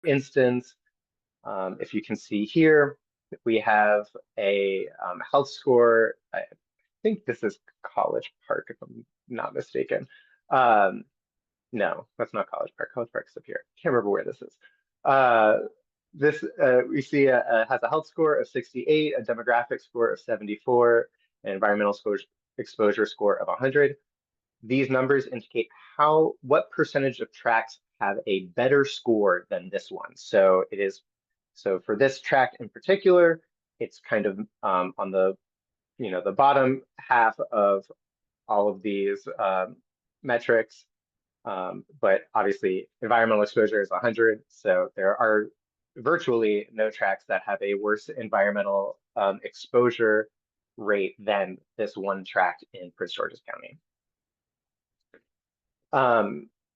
instance, if you can see here, we have a health score. I think this is College Park, if I'm not mistaken. No, that's not College Park. College Park's up here. Can't remember where this is. This we see has a health score of 68, a demographic score of 74, an environmental exposure score of 100. These numbers indicate what percentage of tracts have a better score than this one. So for this tract in particular, it's kind of on the the bottom half of all of these metrics. But obviously environmental exposure is 100. So there are virtually no tracts that have a worse environmental exposure rate than this one tract in Prince George's County.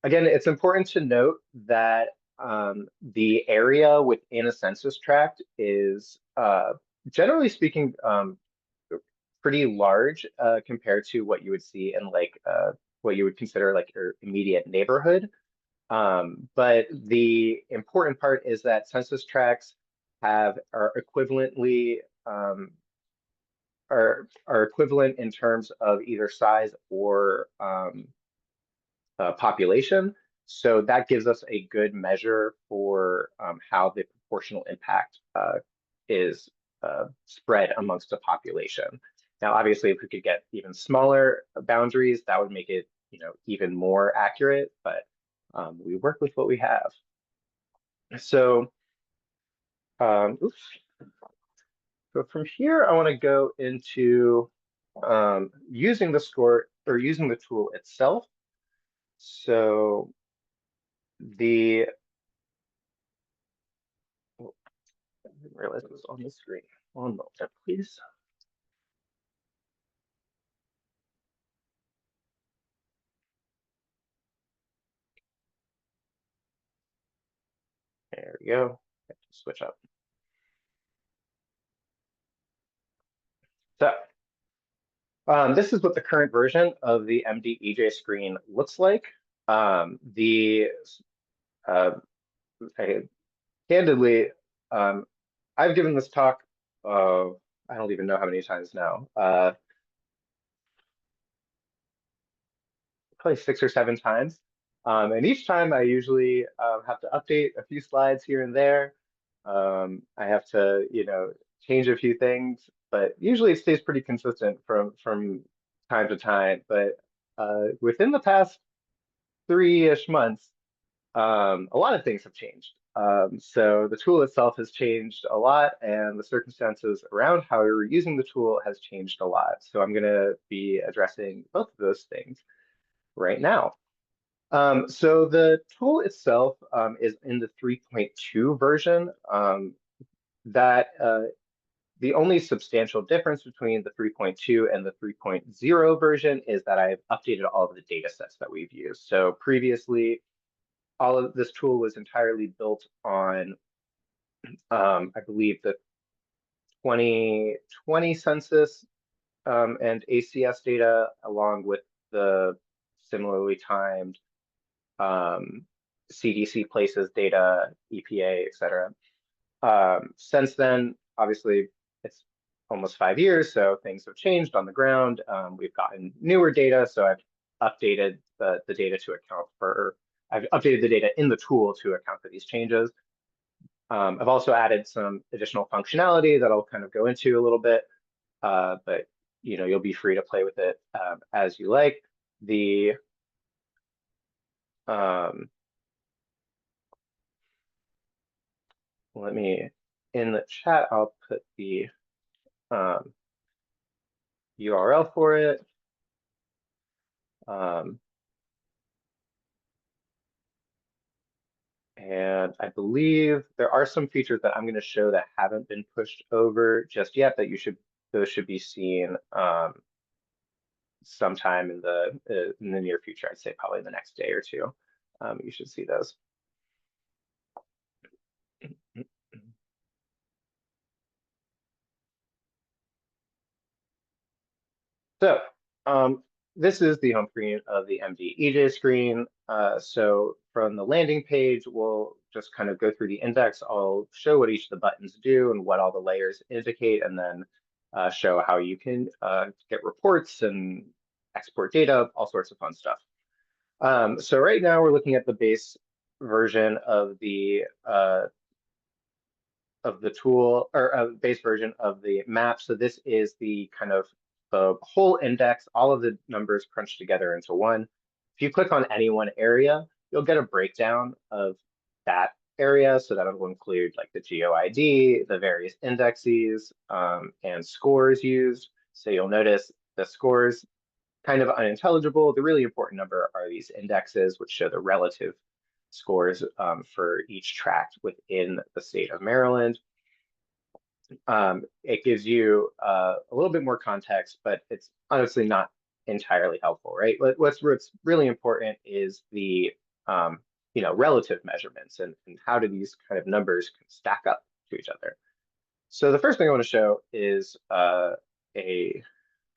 Again, it's important to note that the area within a census tract is, generally speaking, pretty large compared to what you would see in what you would consider like your immediate neighborhood. But the important part is that census tracts are equivalently are equivalent in terms of either size or population. So that gives us a good measure for how the proportional impact is spread amongst the population. Now, obviously, if we could get even smaller boundaries, that would make it even more accurate. But we work with what we have. So, oops. So from here, I want to go into using the score or using the tool itself. So I didn't realize it was on the screen. One moment, please. There we go. I have to switch up. So this is what the current version of the MDEJSCREEN looks like. Candidly, I've given this talk, I don't even know how many times now, probably 6 or 7 times. And each time I usually have to update a few slides here and there. I have to, change a few things, but usually it stays pretty consistent from time to time. But within the past 3-ish months, a lot of things have changed. So the tool itself has changed a lot, and the circumstances around how we're using the tool has changed a lot. So I'm going to be addressing both of those things right now. So the tool itself is in the 3.2 version. The only substantial difference between the 3.2 and the 3.0 version is that I've updated all of the data sets that we've used. So previously, all of this tool was entirely built on, I believe, the 2020 census and ACS data, along with the similarly timed CDC places data, EPA, et cetera. Since then, obviously, it's almost 5 years, so things have changed on the ground. We've gotten newer data, so I've updated the data to account for, I've updated the data in the tool to account for these changes. I've also added some additional functionality that I'll kind of go into a little bit, but you'll be free to play with it as you like. Let me, in the chat, I'll put the URL for it. And I believe there are some features that I'm going to show that haven't been pushed over just yet that those should be seen sometime in the near future. I'd say probably the next day or two. You should see those. So this is the home screen of the MDEJSCREEN. So from the landing page, we'll just kind of go through the index. I'll show what each of the buttons do and what all the layers indicate, and then show how you can get reports and export data, all sorts of fun stuff. So right now we're looking at the base version of the tool, or base version of the map. So this is the kind of the whole index, all of the numbers crunched together into one. If you click on any one area, you'll get a breakdown of that area. So that will include like the GeoID, the various indexes, and scores used. So you'll notice the scores kind of unintelligible. The really important number are these indexes, which show the relative scores for each tract within the state of Maryland. It gives you a little bit more context, but it's honestly not entirely helpful, right? What's really important is the relative measurements and how do these kind of numbers stack up to each other. So the first thing I want to show is a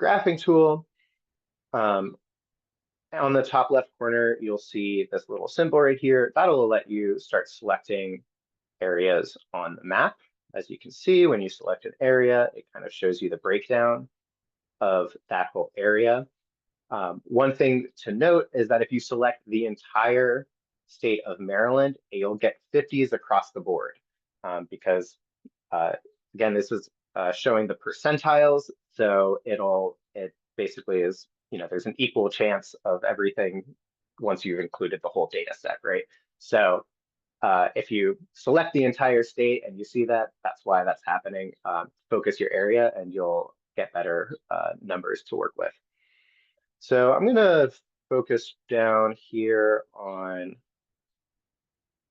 graphing tool. On the top left corner, you'll see this little symbol right here. That'll let you start selecting areas on the map. As you can see, when you select an area, it kind of shows you the breakdown of that whole area. One thing to note is that if you select the entire state of Maryland, you'll get 50s across the board because, again, this is showing the percentiles. So it basically is, there's an equal chance of everything once you've included the whole data set, right? So if you select the entire state and you see that, that's why that's happening. Focus your area and you'll get better numbers to work with. So I'm gonna focus down here on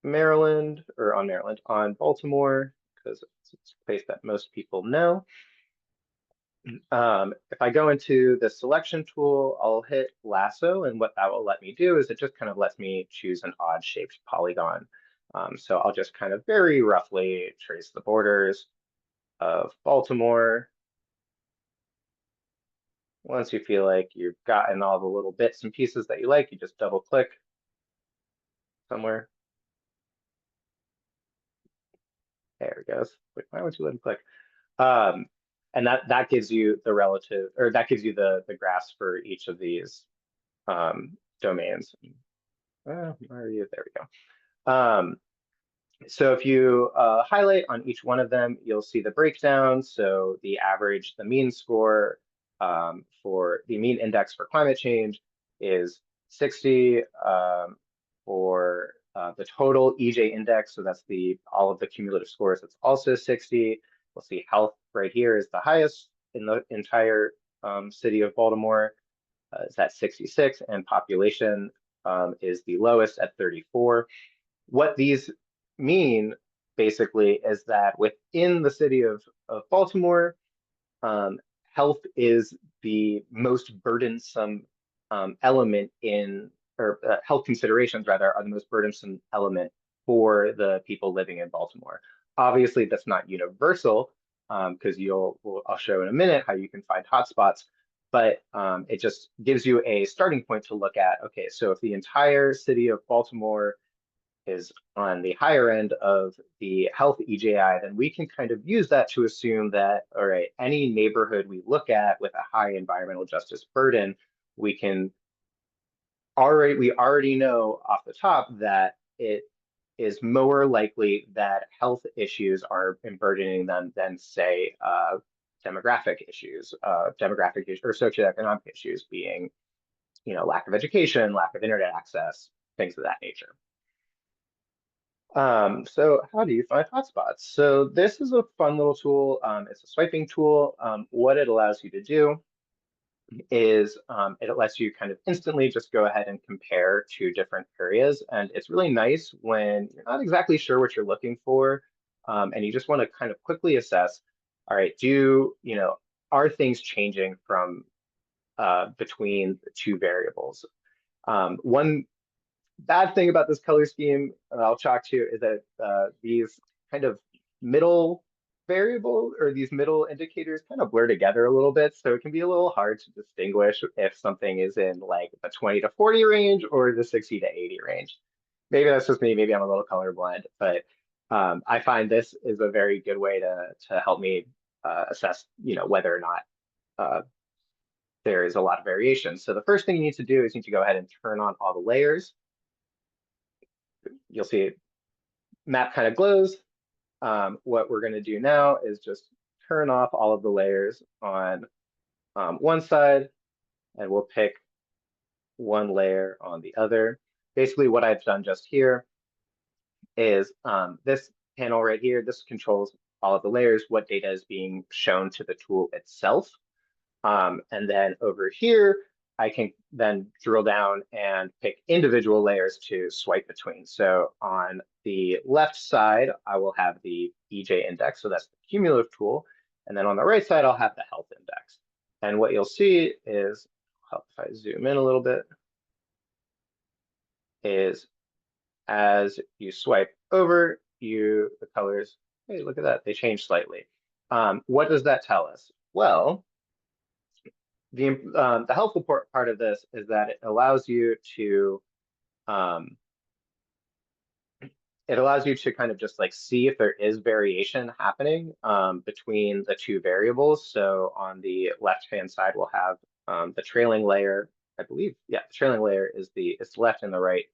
Maryland, on Baltimore, because it's a place that most people know. If I go into the selection tool, I'll hit lasso, and what that will let me do is it just kind of lets me choose an odd shaped polygon. So I'll just kind of very roughly trace the borders of Baltimore. Once you feel like you've gotten all the little bits and pieces that you like, you just double click somewhere. There it goes. Wait, why would you let me click? And that gives you the relative, or that gives you the graphs for each of these domains. Where are you? There we go. So if you highlight on each one of them, you'll see the breakdown. So the average, the mean score for the mean index for climate change is 60. For the total EJ index, so that's all of the cumulative scores, it's also 60. We'll see health right here is the highest in the entire city of Baltimore. It's at 66, and population is the lowest at 34. What these mean basically is that within the city of Baltimore, health is the most burdensome element or health considerations rather are the most burdensome element for the people living in Baltimore. Obviously, that's not universal because I'll show in a minute how you can find hotspots, but it just gives you a starting point to look at, okay, so if the entire city of Baltimore is on the higher end of the health EJI, then we can kind of use that to assume that, all right, any neighborhood we look at with a high environmental justice burden, we already know off the top that it is more likely that health issues are burdening them than say demographic issues or socioeconomic issues being, lack of education, lack of internet access, things of that nature. So how do you find hotspots? So this is a fun little tool. It's a swiping tool. What it allows you to do is it lets you kind of instantly just go ahead and compare two different areas. And it's really nice when you're not exactly sure what you're looking for and you just want to kind of quickly assess, all right, are things changing from between the two variables? One bad thing about this color scheme I'll chalk to is that these kind of middle variable or these middle indicators kind of blur together a little bit, so it can be a little hard to distinguish if something is in like the 20 to 40 range or the 60 to 80 range. Maybe that's just me, maybe I'm a little colorblind, but I find this is a very good way to help me assess, whether or not there is a lot of variation. So the first thing you need to do is you need to go ahead and turn on all the layers. You'll see it map kind of glows. What we're going to do now is just turn off all of the layers on one side, and we'll pick one layer on the other. Basically, what I've done just here is this panel right here, this controls all of the layers, what data is being shown to the tool itself. And then over here, I can then drill down and pick individual layers to swipe between. So on the left side, I will have the EJ index, so that's the cumulative tool. And then on the right side, I'll have the health index. And what you'll see is, if I zoom in a little bit, is as you swipe over, the colors, hey, look at that, they change slightly. What does that tell us? Well, the helpful part of this is that it allows you to kind of just like see if there is variation happening between the two variables. So on the left-hand side, we'll have the trailing layer. I believe, yeah, the trailing layer is it's left and the right,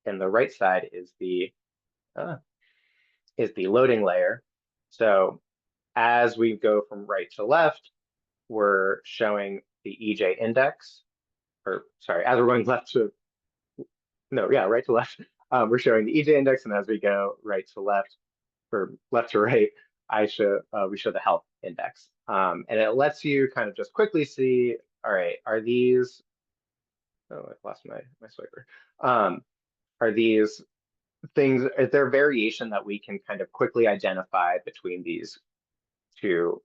and the right side is the loading layer. So as we go from right to left, we're showing the EJ index, or sorry, as we're going right to left, we're showing the EJ index, and as we go right to left, or left to right, we show the health index. And it lets you kind of just quickly see, all right, are these, oh, I've lost my swiper. Are these things, is there variation that we can kind of quickly identify between these two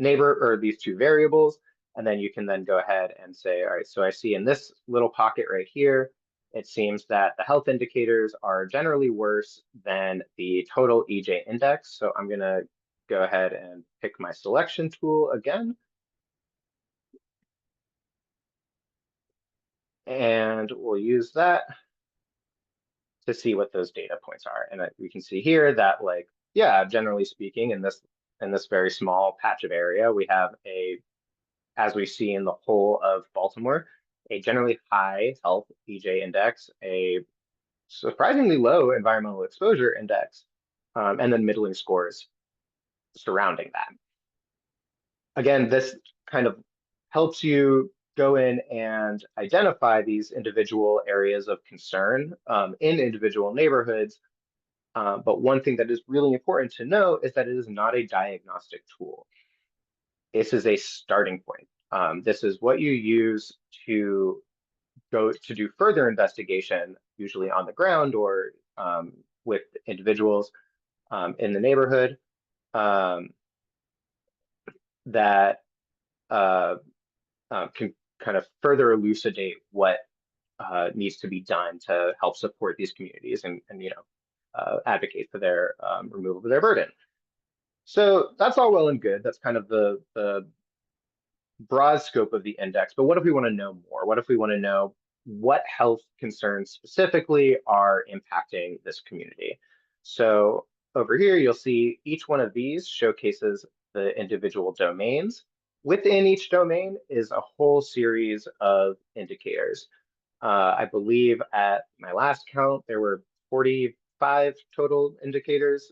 these two variables? And then you can then go ahead and say, all right, so I see in this little pocket right here, it seems that the health indicators are generally worse than the total EJ index. So I'm going to go ahead and pick my selection tool again. And we'll use that to see what those data points are. And we can see here that, like, yeah, generally speaking, in this very small patch of area, we have as we see in the whole of Baltimore, a generally high health EJ index, a surprisingly low environmental exposure index, and then middling scores surrounding that. Again, this kind of helps you go in and identify these individual areas of concern in individual neighborhoods. But one thing that is really important to know is that it is not a diagnostic tool. This is a starting point. This is what you use to go to do further investigation, usually on the ground or with individuals in the neighborhood that can kind of further elucidate what needs to be done to help support these communities and advocate for their removal of their burden. So that's all well and good. That's kind of the broad scope of the index. But what if we want to know more? What if we want to know what health concerns specifically are impacting this community? So over here, you'll see each one of these showcases the individual domains. Within each domain is a whole series of indicators. I believe at my last count, there were 45 total indicators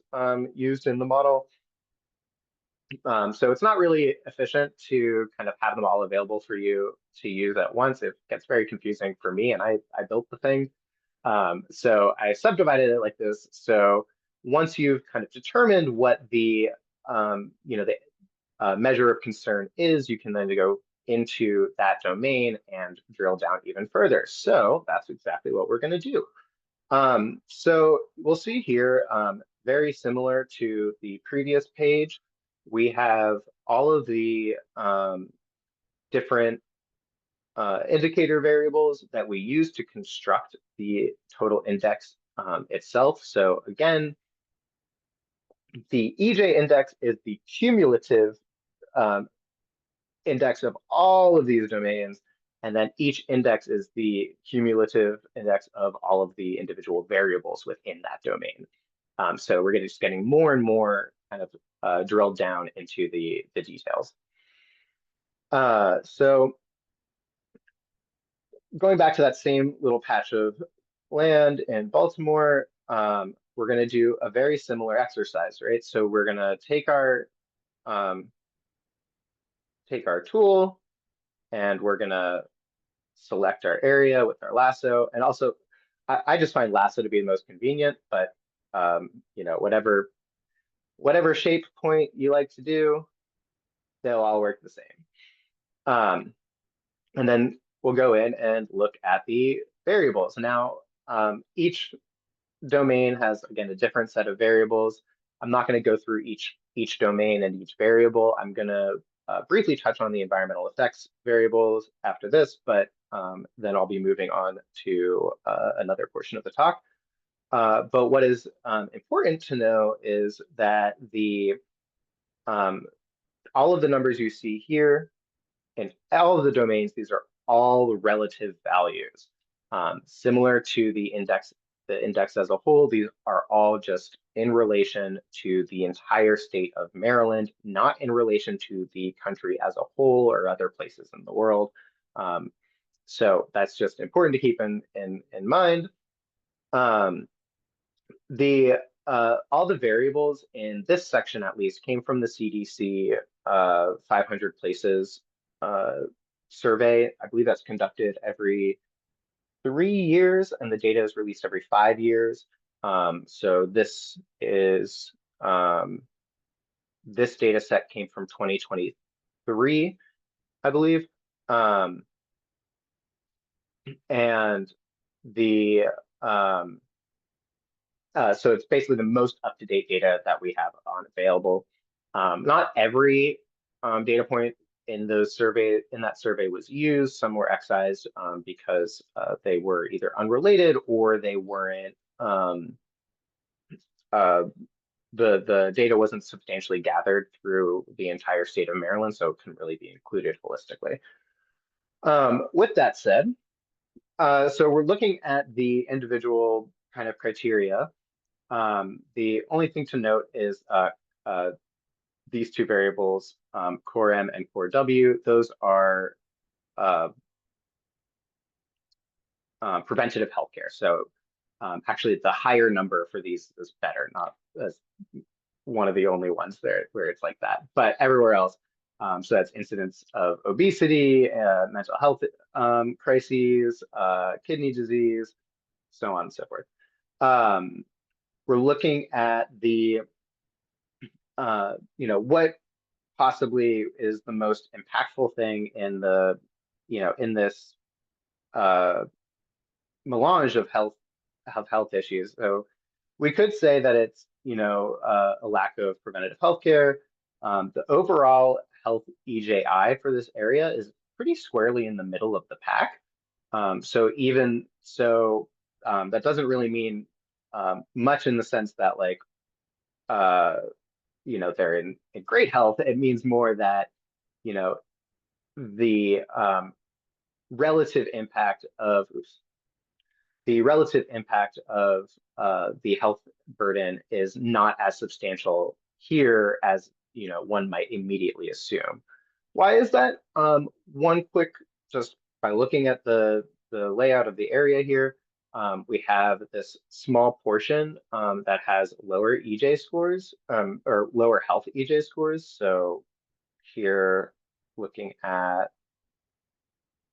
used in the model. So it's not really efficient to kind of have them all available for you to use at once. It gets very confusing for me, and I built the thing. So I subdivided it like this. So once you've kind of determined what the measure of concern is, you can then go into that domain and drill down even further. So that's exactly what we're going to do. So we'll see here, very similar to the previous page, we have all of the different indicator variables that we use to construct the total index itself. So again, The EJ index is the cumulative um, index of all of these domains, and then each index is the cumulative index of all of the individual variables within that domain. So we're just getting more and more kind of drilled down into the details. So going back to that same little patch of land in Baltimore, we're going to do a very similar exercise, right? So we're going to um, take our tool, and we're going to select our area with our lasso. And also, I just find lasso to be the most convenient, but you know, whatever shape point you like to do, they'll all work the same. And then we'll go in and look at the variables. Now, each domain has, again, a different set of variables. I'm not going to go through each domain and each variable. I'm going to briefly touch on the environmental effects variables after this, but then I'll be moving on to another portion of the talk. But what is important to know is that all of the numbers you see here in all of the domains, these are all relative values. Similar to the index as a whole, these are all just in relation to the entire state of Maryland, not in relation to the country as a whole or other places in the world. So that's just important to keep in mind. All the variables in this section, at least, came from the CDC 500 places survey. I believe that's conducted every 3 years, and the data is released every 5 years. So this data set came from 2023, I believe. And the so it's basically the most up-to-date data that we have on available. Not every data point in that survey was used. Some were excised because they were either unrelated or they weren't. The data wasn't substantially gathered through the entire state of Maryland, so it couldn't really be included holistically. With that said, so we're looking at the individual kind of criteria. The only thing to note is these two variables, core M and core W, those are preventative healthcare. So actually the higher number for these is better, not as one of the only ones there where it's like that, but everywhere else. So that's incidence of obesity, mental health crises, kidney disease, so on and so forth. We're looking at the, what possibly is the most impactful thing in in this melange of health issues. So we could say that it's, a lack of preventative health care. The overall health EJI for this area is pretty squarely in the middle of the pack. So even so, that doesn't really mean much in the sense that like, they're in great health. It means more that, the relative impact of the health burden is not as substantial here as one might immediately assume. Why is that? One quick, just by looking at the layout of the area here, we have this small portion that has lower EJ scores or lower health EJ scores. So here, looking at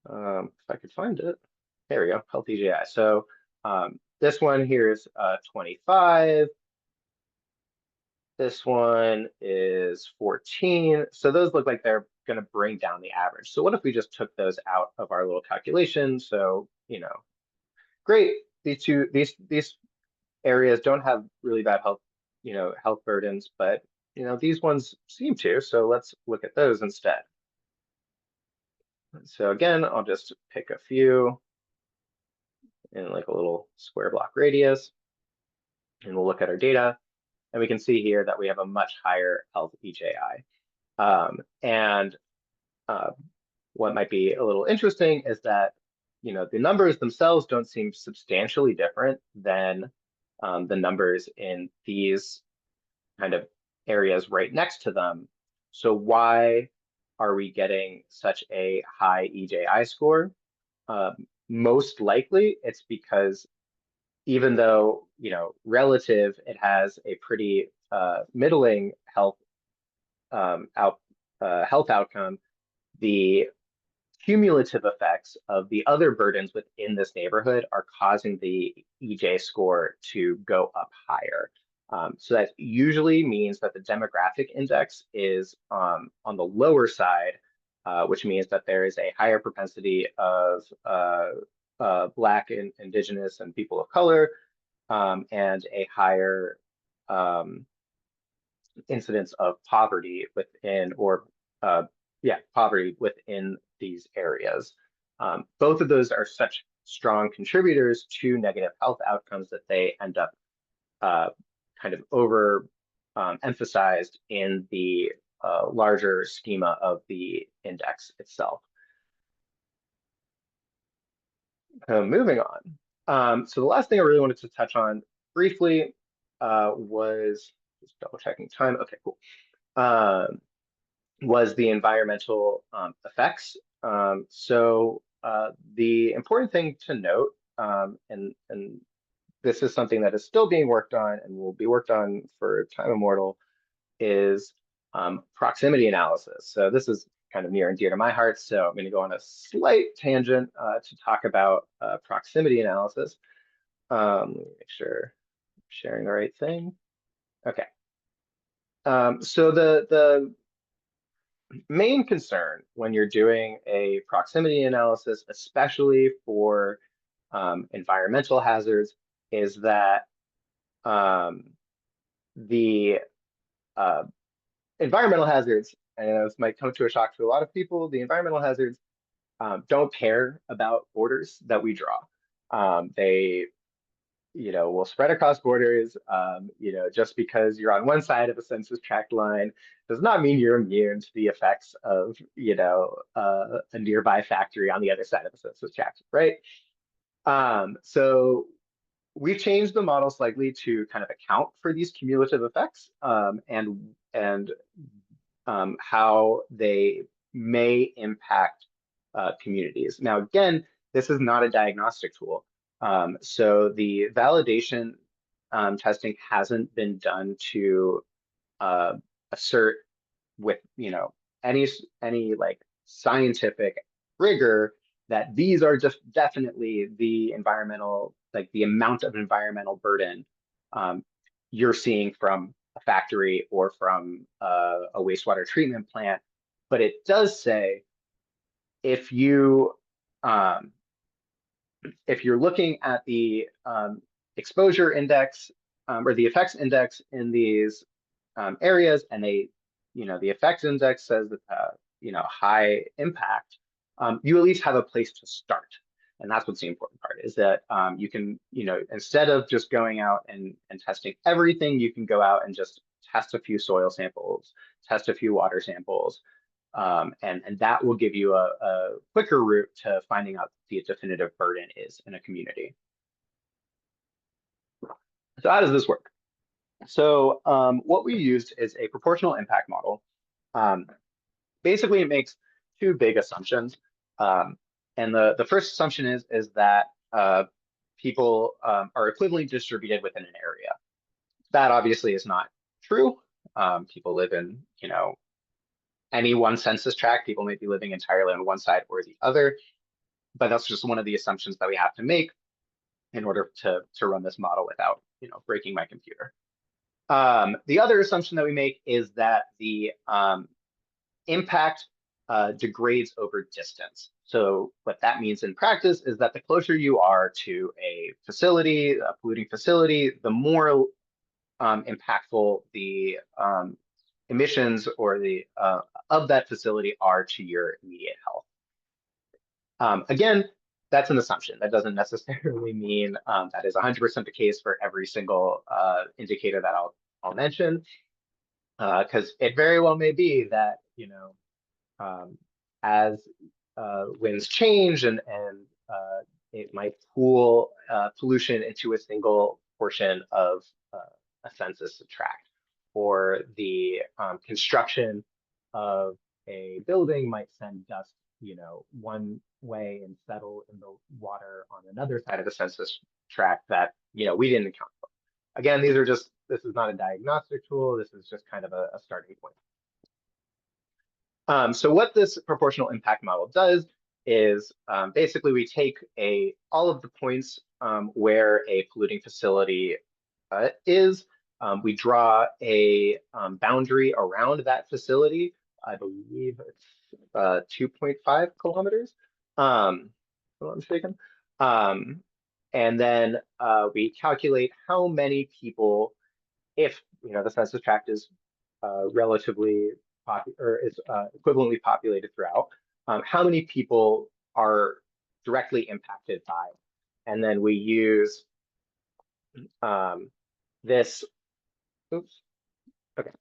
if I could find it. There we go, health EJI. So this one here is 25. This one is 14. So those look like they're going to bring down the average. So what if we just took those out of our little calculation? So, great. These areas don't have really bad health burdens, but these ones seem to. So let's look at those instead. So again, I'll just pick a few in like a little square block radius, and we'll look at our data. And we can see here that we have a much higher health EJI. And what might be a little interesting is that, the numbers themselves don't seem substantially different than the numbers in these kind of areas right next to them. So why are we getting such a high EJI score? Most likely it's because even though, relative, it has a pretty middling health outcome, the cumulative effects of the other burdens within this neighborhood are causing the EJ score to go up higher. So that usually means that the demographic index is on the lower side, which means that there is a higher propensity of Black and Indigenous and people of color, and a higher incidence of poverty within, or poverty within these areas. Both of those are such strong contributors to negative health outcomes that they end up kind of over emphasized in the larger schema of the index itself. Moving on. So the last thing I really wanted to touch on briefly was just double checking time. Okay, cool. Was the environmental effects. So the important thing to note, and this is something that is still being worked on and will be worked on for time immortal, is proximity analysis. So this is kind of near and dear to my heart, so I'm going to go on a slight tangent to talk about proximity analysis. Let me make sure I'm sharing the right thing. Okay. So the main concern when you're doing a proximity analysis, especially for environmental hazards, is that the environmental hazards, and this might come to a shock to a lot of people, the environmental hazards don't care about borders that we draw. They will spread across borders. Just because you're on one side of a census tract line does not mean you're immune to the effects of, a nearby factory on the other side of the census tract, right? So we've changed the model slightly to kind of account for these cumulative effects and how they may impact communities. Now, again, this is not a diagnostic tool. So the validation testing hasn't been done to assert with any like scientific rigor that these are just definitely the environmental, like the amount of environmental burden you're seeing from a factory or from a wastewater treatment plant. But it does say if you if you're looking at the exposure index or the effects index in these areas, and the effects index says that high impact, you at least have a place to start. And that's what's the important part, is that you can, instead of just going out and testing everything, you can go out and just test a few soil samples, test a few water samples, and that will give you a quicker route to finding out what the definitive burden is in a community. So how does this work? So what we used is a proportional impact model. Basically, it makes two big assumptions. And the first assumption is that people are equivalently distributed within an area. That obviously is not true. People live in, any one census tract. People may be living entirely on one side or the other, but that's just one of the assumptions that we have to make in order to run this model without, breaking my computer. The other assumption that we make is that the impact degrades over distance. So what that means in practice is that the closer you are to a facility, a polluting facility, the more impactful the emissions or the of that facility are to your immediate health. Again, that's an assumption. That doesn't necessarily mean that is 100% the case for every single indicator that I'll mention, because it very well may be that, as winds change and it might pool pollution into a single portion of a census tract, or the construction of a building might send dust, one way and settle in the water on another side of the census tract that, we didn't account for. Again, this is not a diagnostic tool. This is just kind of a starting point. So what this proportional impact model does is basically we take all of the points where a polluting facility is. We draw a boundary around that facility. I believe it's 2.5 kilometers, if I'm not mistaken. And then we calculate how many people, if the census tract is relatively or is equivalently populated throughout, how many people are directly impacted by it. And then we use this, oops, okay.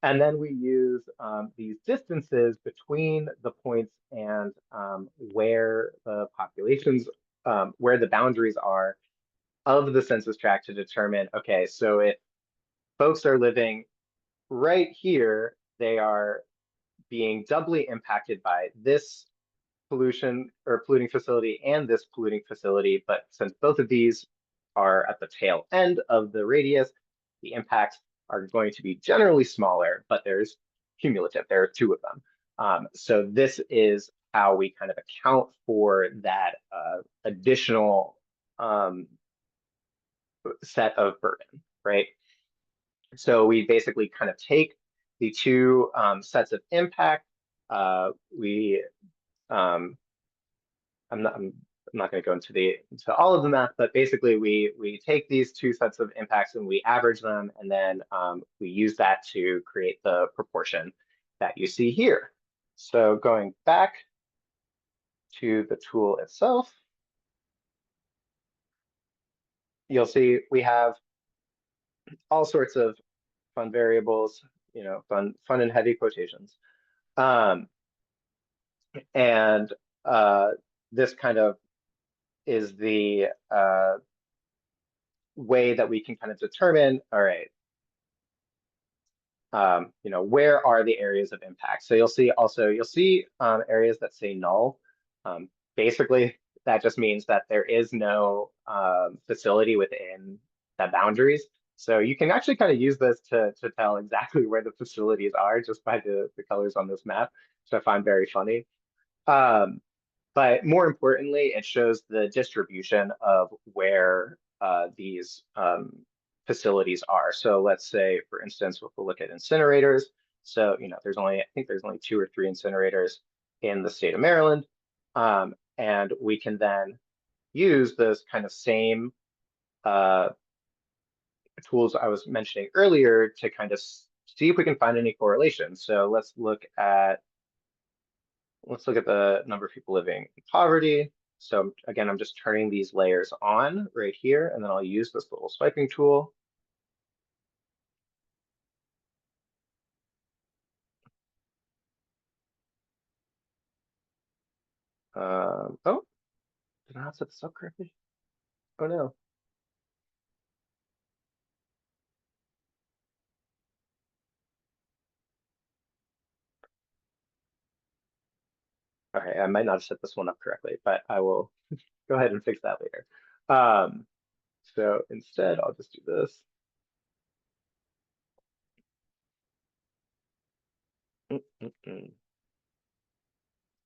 And then we use these distances between the points and where the populations, where the boundaries are of the census tract to determine, okay, so if folks are living right here, they are being doubly impacted by this pollution or polluting facility and this polluting facility. But since both of these are at the tail end of the radius, the impacts are going to be generally smaller, but there's cumulative. There are two of them. So this is how we kind of account for that additional set of burden, right? So we basically kind of take the two sets of impact. I'm not going to go into all of the math, but basically we take these two sets of impacts and we average them, and then we use that to create the proportion that you see here. So going back to the tool itself, you'll see we have all sorts of fun variables, fun and heavy quotations. And this kind of is the way that we can kind of determine, all right, where are the areas of impact? So you'll see areas that say null. Basically, that just means that there is no facility within the boundaries. So you can actually kind of use this to tell exactly where the facilities are just by the colors on this map, which I find very funny. But more importantly, it shows the distribution of where these facilities are. So let's say, for instance, if we look at incinerators, so I think there's only 2 or 3 incinerators in the state of Maryland, and we can then use those kind of same tools I was mentioning earlier to kind of see if we can find any correlation. So let's look at the number of people living in poverty. So again, I'm just turning these layers on right here, and then I'll use this little swiping tool. Oh, did I not set this up correctly? Oh no. Okay, I might not have set this one up correctly, but I will go ahead and fix that later. So instead, I'll just do this.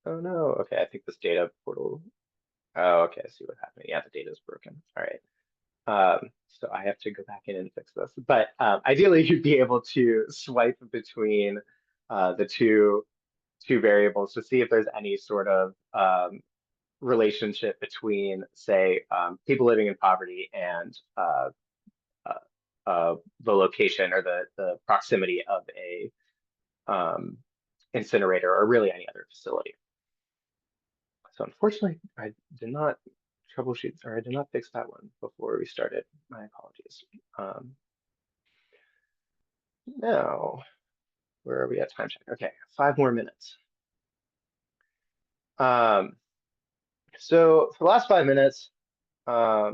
Oh no, okay, I think this data portal. Oh, okay, I see what happened. Yeah, the data is broken. All right. So I have to go back in and fix this. But ideally, you'd be able to swipe between the two variables to see if there's any sort of relationship between, say, people living in poverty and the location or the proximity of a incinerator or really any other facility. So unfortunately, I did not troubleshoot, or I did not fix that one before we started. My apologies. Now, where are we at time check? Okay, 5 more minutes. Um, so for the last 5 minutes, I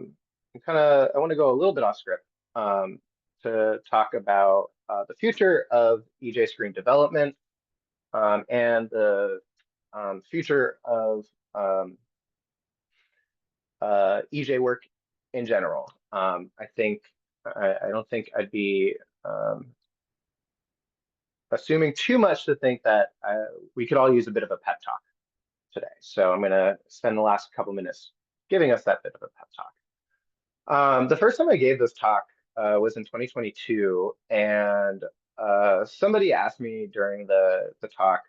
want to go a little bit off script to talk about the future of EJ-Screen development and the future of um, EJ work in general. I don't think I'd be assuming too much to think that we could all use a bit of a pep talk today. So I'm going to spend the last couple minutes giving us that bit of a pep talk. The first time I gave this talk was in 2022, and somebody asked me during the talk,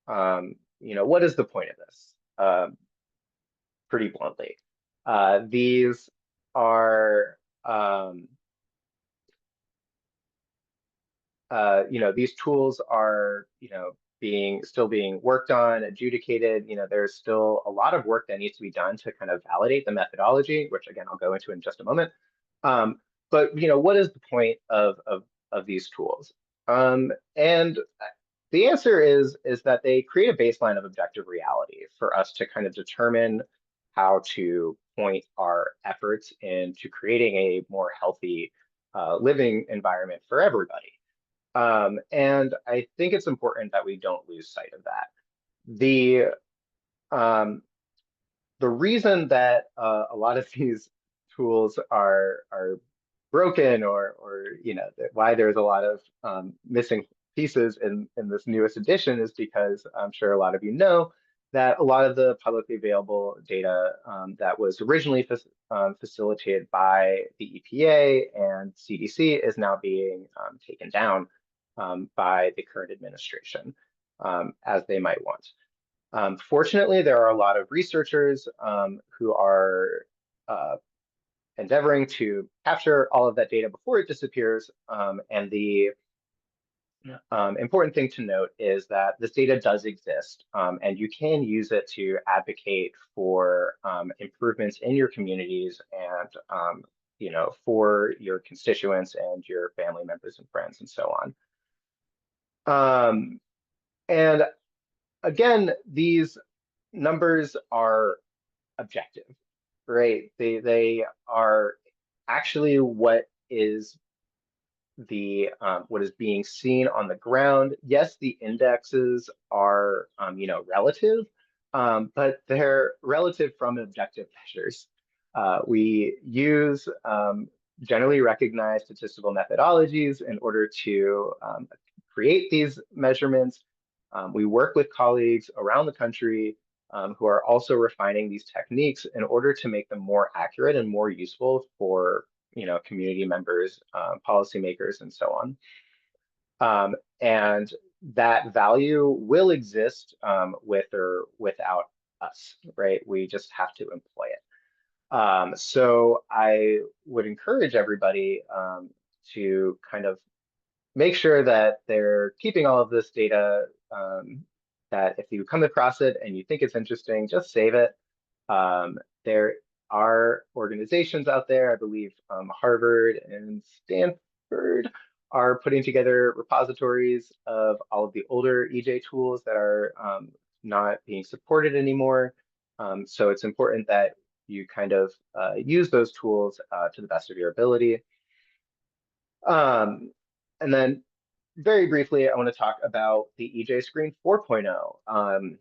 what is the point of this? Pretty bluntly, these are these tools are, still being worked on, adjudicated. There's still a lot of work that needs to be done to kind of validate the methodology, which again, I'll go into in just a moment. Um, but, what is the point of these tools? And the answer is that they create a baseline of objective reality for us to kind of determine how to point our efforts into creating a more healthy living environment for everybody. And I think it's important that we don't lose sight of that. The um, the reason that a lot of these tools are broken, or why there's a lot of missing pieces in this newest edition, is because I'm sure a lot of you know that a lot of the publicly available data that was originally facilitated by the EPA and CDC is now being taken down by the current administration, as they might want. Fortunately, there are a lot of researchers who are endeavoring to capture all of that data before it disappears. And the important thing to note is that this data does exist, and you can use it to advocate for improvements in your communities and for your constituents and your family members and friends and so on. And again, these numbers are objective, right? They are actually what is being seen on the ground. Yes, the indexes are relative, but they're relative from objective measures. We use generally recognized statistical methodologies in order to create these measurements. We work with colleagues around the country who are also refining these techniques in order to make them more accurate and more useful for community members, policymakers, and so on. And that value will exist with or without us, right? We just have to employ it. So I would encourage everybody to kind of make sure that they're keeping all of this data, that if you come across it and you think it's interesting, just save it. There are organizations out there, I believe Harvard and Stanford are putting together repositories of all of the older EJ tools that are not being supported anymore. So it's important that you kind of use those tools to the best of your ability. And then very briefly, I want to talk about the EJ-Screen 4.0.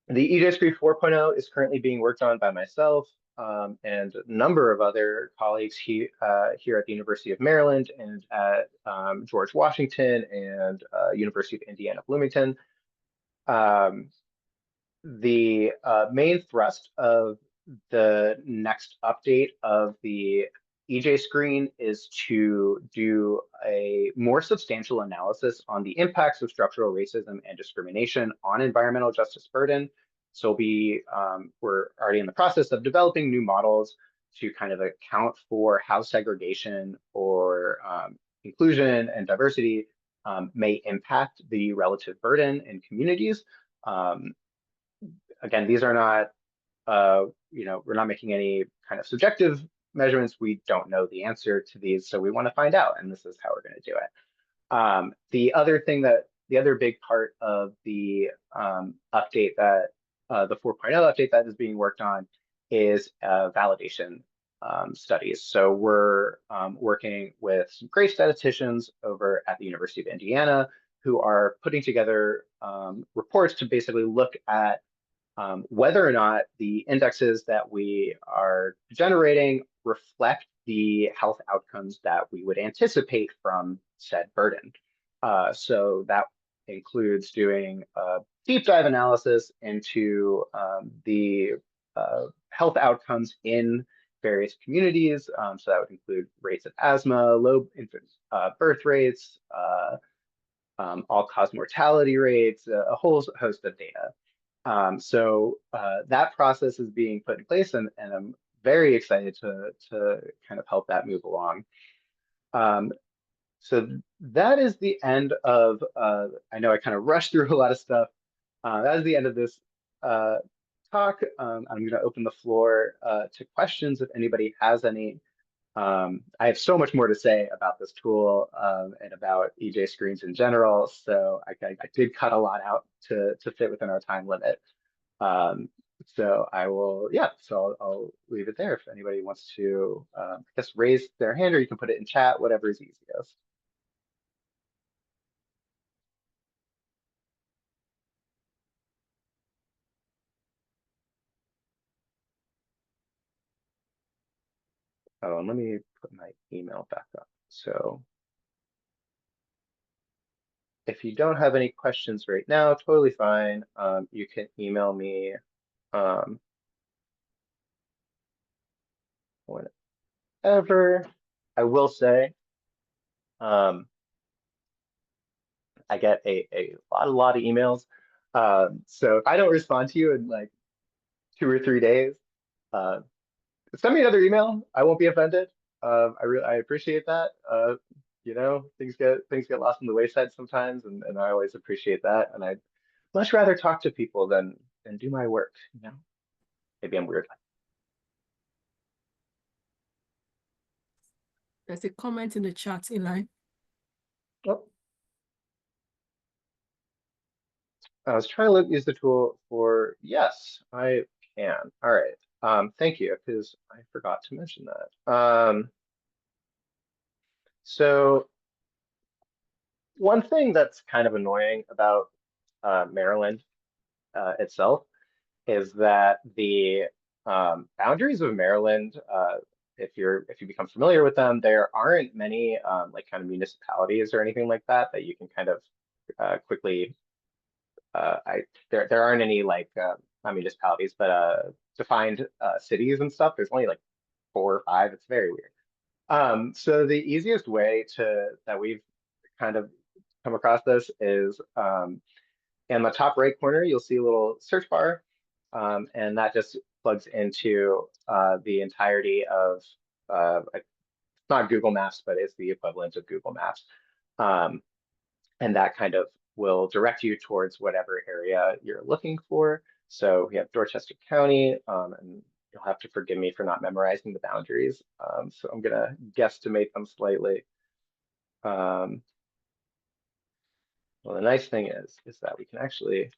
The EJ-Screen 4.0 is currently being worked on by myself and a number of other colleagues here at the University of Maryland and at George Washington and University of Indiana Bloomington. The main thrust of the next update of the EJ-Screen is to do a more substantial analysis on the impacts of structural racism and discrimination on environmental justice burden. So we're already in the process of developing new models to kind of account for how segregation or inclusion and diversity may impact the relative burden in communities. Again, these are not we're not making any kind of subjective measurements. We don't know the answer to these, so we want to find out, and this is how we're going to do it. The other big part of the update that the 4.0 update that is being worked on is validation studies. So we're working with some great statisticians over at the University of Indiana who are putting together reports to basically look at whether or not the indexes that we are generating reflect the health outcomes that we would anticipate from said burden. So that includes doing a deep dive analysis into the health outcomes in various communities. So that would include rates of asthma, low infant birth rates, all-cause mortality rates, a whole host of data. That process is being put in place, and I'm very excited to kind of help that move along. So that is the end of, I know I kind of rushed through a lot of stuff. That is the end of this talk. I'm going to open the floor to questions if anybody has any. I have so much more to say about this tool and about EJ screens in general, so I did cut a lot out to fit within our time limit. So I will, yeah, so I'll leave it there if anybody wants to, I guess, raise their hand, or you can put it in chat, whatever is easiest. Oh, and let me put my email back up. So if you don't have any questions right now, totally fine. You can email me whenever. I will say, I get a lot of emails. So if I don't respond to you in like 2 or 3 days, uh, send me another email. I won't be offended. I appreciate that. You know, things get lost in the wayside sometimes, and I always appreciate that. And I'd much rather talk to people than do my work. You know, maybe I'm weird. There's a comment in the chat, Eli. Oh, I was trying to use the tool for, yes, I can. All right. Thank you, because I forgot to mention that. So one thing that's kind of annoying about Maryland itself is that the boundaries of Maryland, if you become familiar with them, there aren't many like kind of municipalities or anything like that that you can kind of quickly. There aren't any like not municipalities, but defined cities and stuff. There's only like 4 or 5. It's very weird. So the easiest way that we've kind of come across this is in the top right corner, you'll see a little search bar, and that just plugs into the entirety of it's not Google Maps, but it's the equivalent of Google Maps. And that kind of will direct you towards whatever area you're looking for. So we have Dorchester County, and you'll have to forgive me for not memorizing the boundaries. So I'm gonna guesstimate them slightly. Well, the nice thing is that we can actually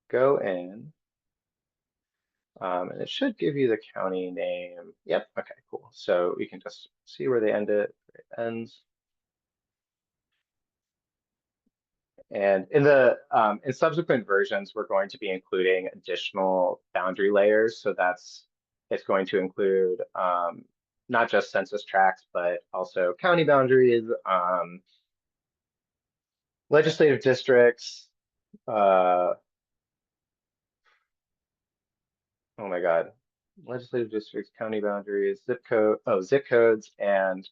go in, and it should give you the county name. Yep, okay, cool. So we can just see where they end it. It ends. And in subsequent versions, we're going to be including additional boundary layers. So it's going to include not just census tracts, but also county boundaries, legislative districts, oh my God, legislative districts, county boundaries, zip codes, and I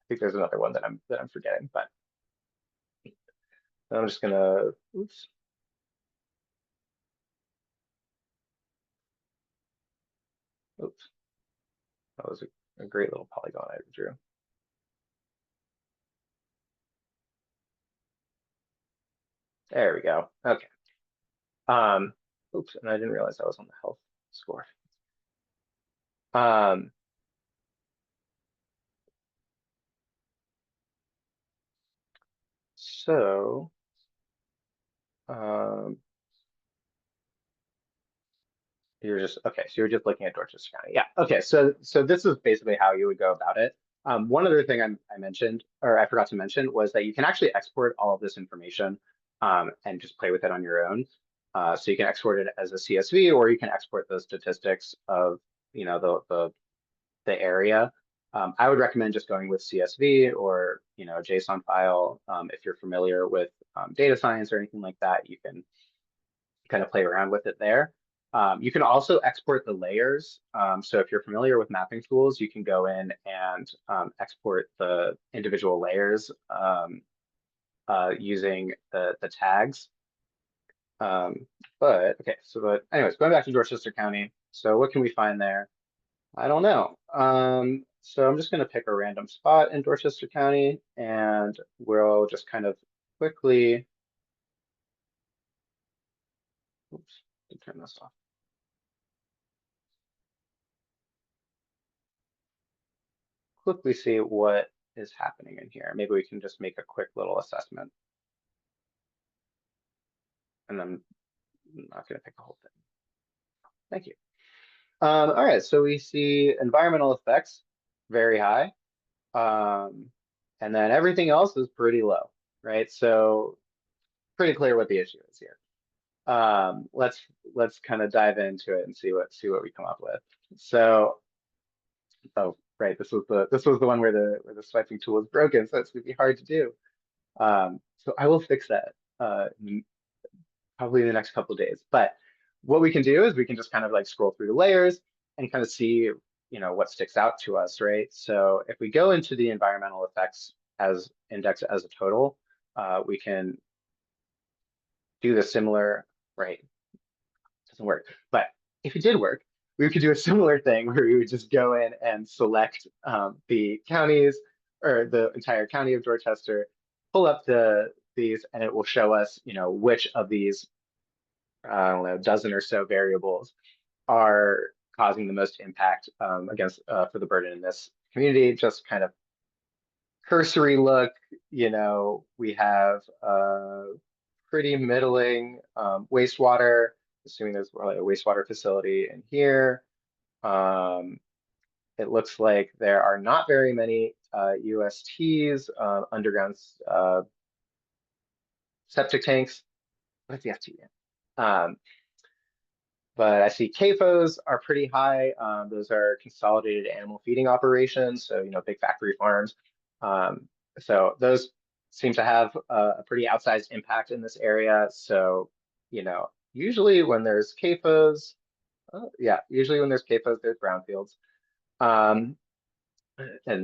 think there's another one that I'm forgetting, but I'm just gonna, oops. Oops, that was a great little polygon I drew. There we go. Okay. Oops, and I didn't realize I was on the health score. Um, So, um, okay. So you're just looking at Dorchester County. Yeah. Okay. So this is basically how you would go about it. One other thing I mentioned, or I forgot to mention, was that you can actually export all of this information and just play with it on your own. So you can export it as a CSV, or you can export the statistics of the area. I would recommend just going with CSV or a JSON file. If you're familiar with data science or anything like that, you can kind of play around with it there. You can also export the layers. So if you're familiar with mapping tools, you can go in and export the individual layers using the tags. But okay, anyways, going back to Dorchester County. So what can we find there? I don't know. So I'm just going to pick a random spot in Dorchester County, and we'll just kind of quickly, oops, turn this off. Quickly see what is happening in here. Maybe we can just make a quick little assessment. And I'm not going to pick the whole thing. Thank you. All right, so we see environmental effects very high. And then everything else is pretty low, right? So pretty clear what the issue is here. Let's kind of dive into it and see what we come up with. So, oh, right, this was the one where the swiping tool is broken, so it's gonna be hard to do. So I will fix that probably in the next couple of days. But what we can do is we can just kind of like scroll through the layers and kind of see what sticks out to us, right? So if we go into the environmental effects as index as a total, we can do the similar, right? Doesn't work. But if it did work, we could do a similar thing where we would just go in and select the counties or the entire county of Dorchester, pull up these, and it will show us, which of these, I don't know, dozen or so variables are causing the most impact for the burden in this community. Just kind of cursory look, we have pretty middling wastewater, assuming there's probably a wastewater facility in here. It looks like there are not very many USTs, underground septic tanks. What's the FT? But I see CAFOs are pretty high. Those are consolidated animal feeding operations, so big factory farms. So those seem to have a pretty outsized impact in this area. So usually when there's CAFOs, usually when there's CAFOs, there's brownfields. And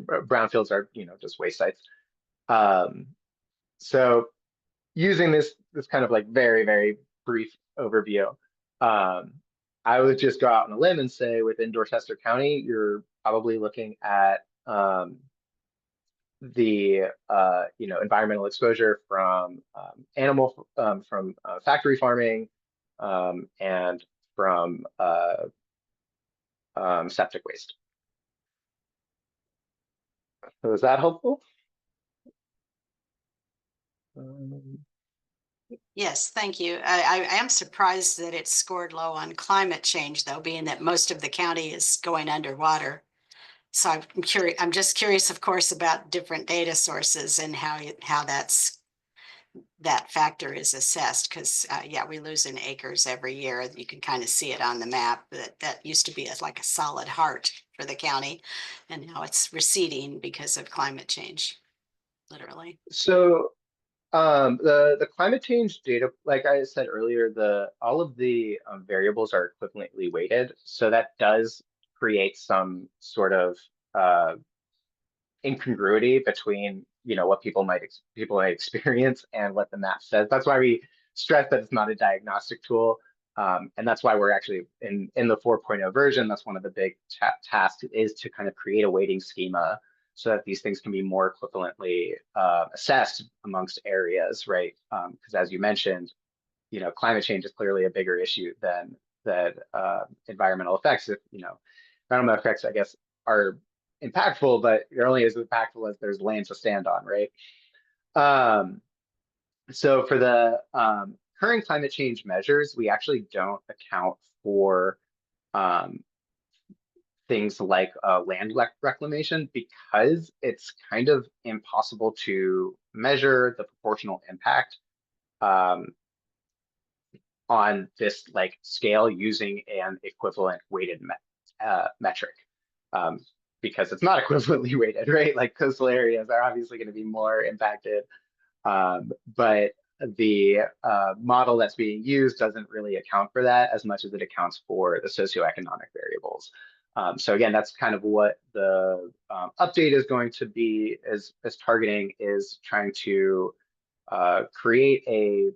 brownfields are just waste sites. So using this kind of like very, very brief overview, I would just go out on a limb and say within Dorchester County, you're probably looking at the environmental exposure from from factory farming and from septic waste. So is that helpful? Yes, thank you. I am surprised that it scored low on climate change, though, being that most of the county is going underwater. So I'm curious. I'm just curious, of course, about different data sources and how that factor is assessed. Because yeah, we lose in acres every year. You can kind of see it on the map. That used to be like a solid heart for the county, and now it's receding because of climate change, literally. So the climate change data, like I said earlier, all of the variables are equivalently weighted, so that does create some sort of incongruity between what people might experience and what the map says. That's why we stress that it's not a diagnostic tool, and that's why we're actually in the 4.0 version. That's one of the big tasks is to kind of create a weighting schema so that these things can be more equivalently assessed amongst areas, right? Because as you mentioned, climate change is clearly a bigger issue than environmental effects. If environmental effects, I guess, are impactful, but they're only as impactful as there's land to stand on, right? So for the current climate change measures, we actually don't account for um, things like land reclamation because it's kind of impossible to measure the proportional impact um, on this like scale using an equivalent weighted metric um, because it's not equivalently weighted, right? Like coastal areas are obviously going to be more impacted, but the model that's being used doesn't really account for that as much as it accounts for the socioeconomic variables. So again, that's kind of what the update is going to be as targeting is trying to create a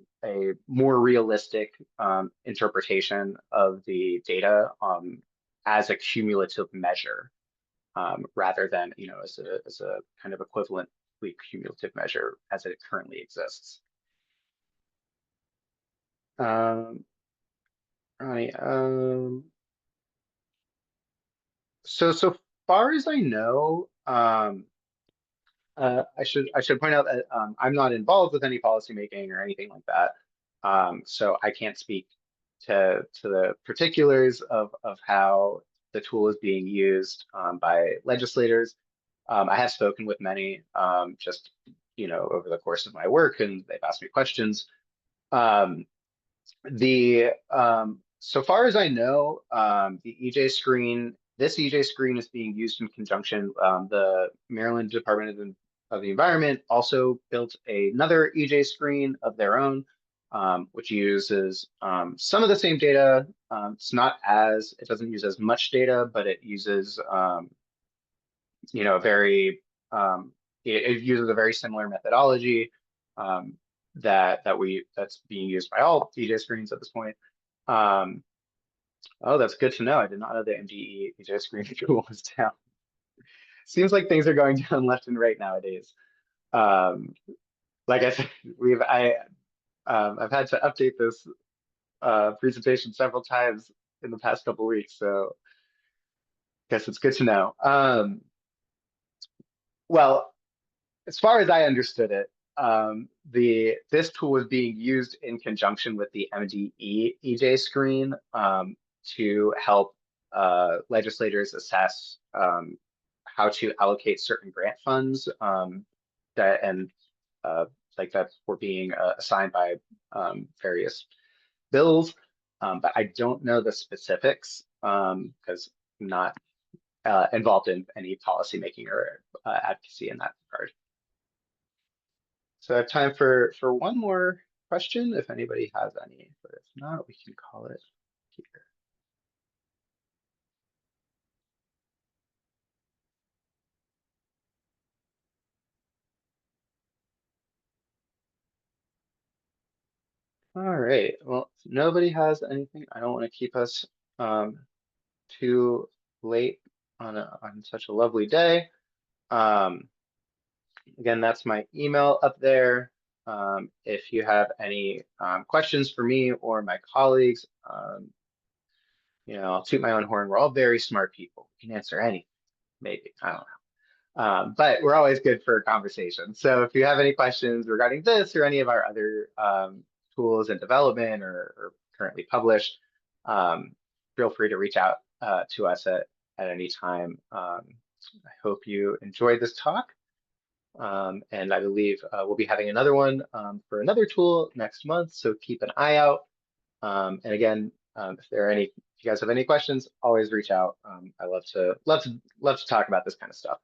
more realistic interpretation of the data as a cumulative measure rather than as a kind of equivalently cumulative measure as it currently exists. Right. So far as I know, I should point out that I'm not involved with any policymaking or anything like that. So I can't speak to the particulars of how the tool is being used by legislators. I have spoken with many just over the course of my work, and they've asked me questions. Um, the so far as I know, the EJ screen, this EJ screen is being used in conjunction. The Maryland Department of the Environment also built another EJ screen of their own, which uses some of the same data. It doesn't use as much data, but it uses very it uses a very similar methodology. Um, that's being used by all DJ screens at this point. Um, oh, that's good to know. I did not know the MDE DJ screen tool was down. Seems like things are going down left and right nowadays. Um, like I said, I've had to update this presentation several times in the past couple weeks, so I guess it's good to know. Well, as far as I understood it, this tool was being used in conjunction with the MDE EJ screen to help legislators assess how to allocate certain grant funds that and like that were being assigned by various bills. But I don't know the specifics because I'm not involved in any policymaking or advocacy in that regard. So I have time for one more question if anybody has any, but if not, we can call it here. All right, well, if nobody has anything, I don't want to keep us too late on such a lovely day. Again, that's my email up there. If you have any questions for me or my colleagues, I'll toot my own horn. We're all very smart people. We can answer anything, maybe. I don't know. But we're always good for a conversation. So if you have any questions regarding this or any of our other tools in development or currently published, feel free to reach out to us at any time. I hope you enjoyed this talk. And I believe we'll be having another one for another tool next month. So keep an eye out. And again, if you guys have any questions, always reach out. I love to talk about this kind of stuff.